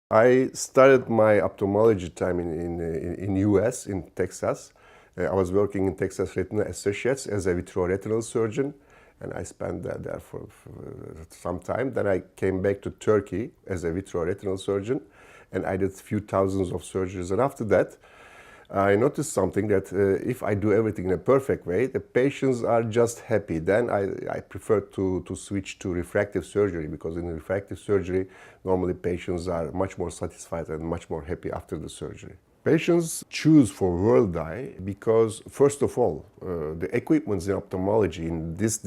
I started my ophthalmology time in US, in Texas. I was working in Texas Retina Associates as a vitreoretinal surgeon, and I spent there for some time. Then I came back to Turkey as a vitreoretinal surgeon, and I did a few thousands of surgeries. And after that, I noticed something that if I do everything in a perfect way, the patients are just happy. Then I prefer to switch to refractive surgery, because in refractive surgery, normally patients are much more satisfied and much more happy after the surgery. Patients choose for Worldeye because, first of all, the equipment in ophthalmology in this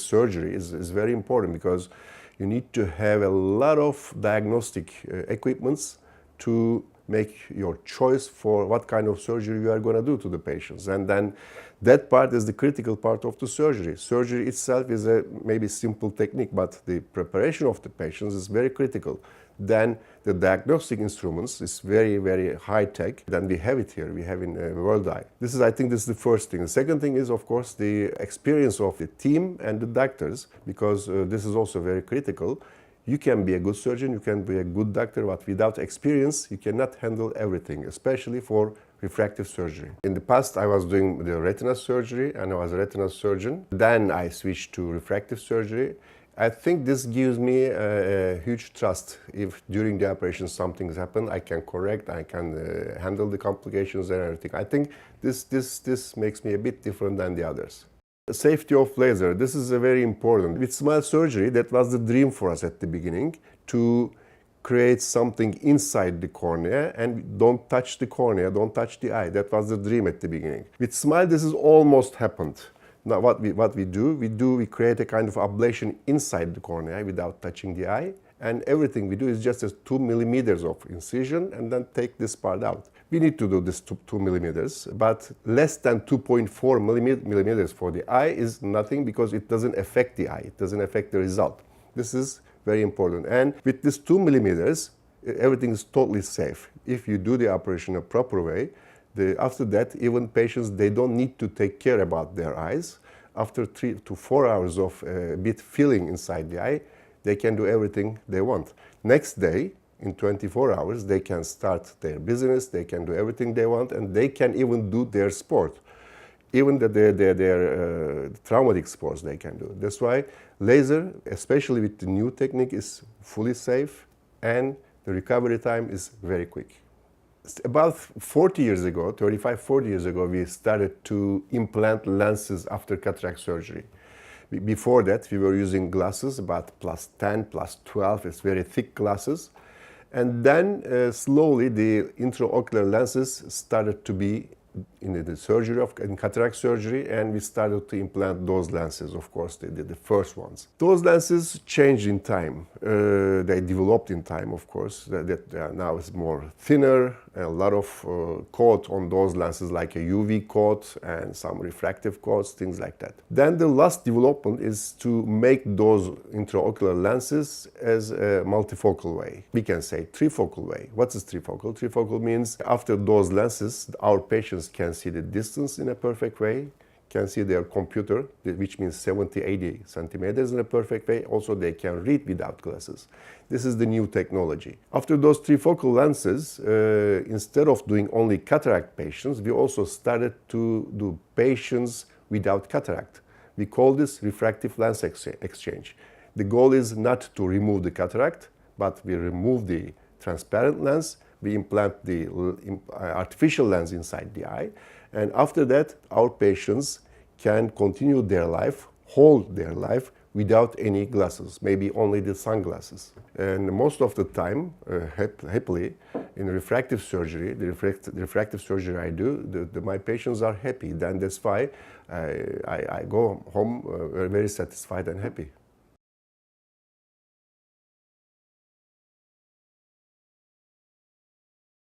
surgery is very important, because you need to have a lot of diagnostic equipments to make your choice for what kind of surgery you are going to do to the patients. And then that part is the critical part of the surgery. Surgery itself is a maybe simple technique, but the preparation of the patients is very critical. Then the diagnostic instruments is very, very high tech. Then we have it here, we have in Worldeye. I think this is the first thing. The second thing is, of course, the experience of the team and the doctors, because this is also very critical. You can be a good surgeon, you can be a good doctor, but without experience, you cannot handle everything, especially for refractive surgery. In the past, I was doing the retina surgery, and I was a retina surgeon. Then I switched to refractive surgery. I think this gives me a huge trust. If during the operation something's happened, I can correct, I can handle the complications and everything. I think this makes me a bit different than the others. The safety of laser, this is a very important. With SMILE surgery, that was the dream for us at the beginning, to create something inside the cornea and don't touch the cornea, don't touch the eye. That was the dream at the beginning. With SMILE, this has almost happened. Now what we do, we create a kind of ablation inside the cornea without touching the eye. And everything we do is just 2 millimeters of incision and then take this part out. We need to do this 2 millimeters, but less than 2.4 millimeters for the eye is nothing, because it doesn't affect the eye, it doesn't affect the result. This is very important. And with this 2 millimeters, everything is totally safe. If you do the operation in a proper way, after that, even patients, they don't need to take care about their eyes. After 3 to 4 hours of a bit filling inside the eye, they can do everything they want. Next day, in 24 hours, they can start their business, they can do everything they want, and they can even do their sport. Even their traumatic sports they can do. That's why laser, especially with the new technique, is fully safe, and the recovery time is very quick. About 40 years ago, 35, 40 years ago, we started to implant lenses after cataract surgery. Before that, we were using glasses, about +10, +12, it's very thick glasses. And then slowly the intraocular lenses started to be in the surgery in cataract surgery, and we started to implant those lenses, of course, the first ones. Those lenses changed in time. They developed in time, of course. Now it's more thinner, a lot of coat on those lenses, like a UV coat and some refractive coats, things like that. Then the last development is to make those intraocular lenses as a multifocal way. We can say trifocal way. What is trifocal? Trifocal means after those lenses, our patients can see the distance in a perfect way, can see their computer, which means 70, 80 centimeters in a perfect way. Also, they can read without glasses. This is the new technology. After those trifocal lenses, instead of doing only cataract patients, we also started to do patients without cataract. We call this refractive lens exchange. The goal is not to remove the cataract, but we remove the transparent lens, we implant the artificial lens inside the eye, and after that, our patients can continue their life, hold their life without any glasses, maybe only the sunglasses. And most of the time, happily, in refractive surgery, the refractive surgery I do, my patients are happy. Then that's why I go home very satisfied and happy.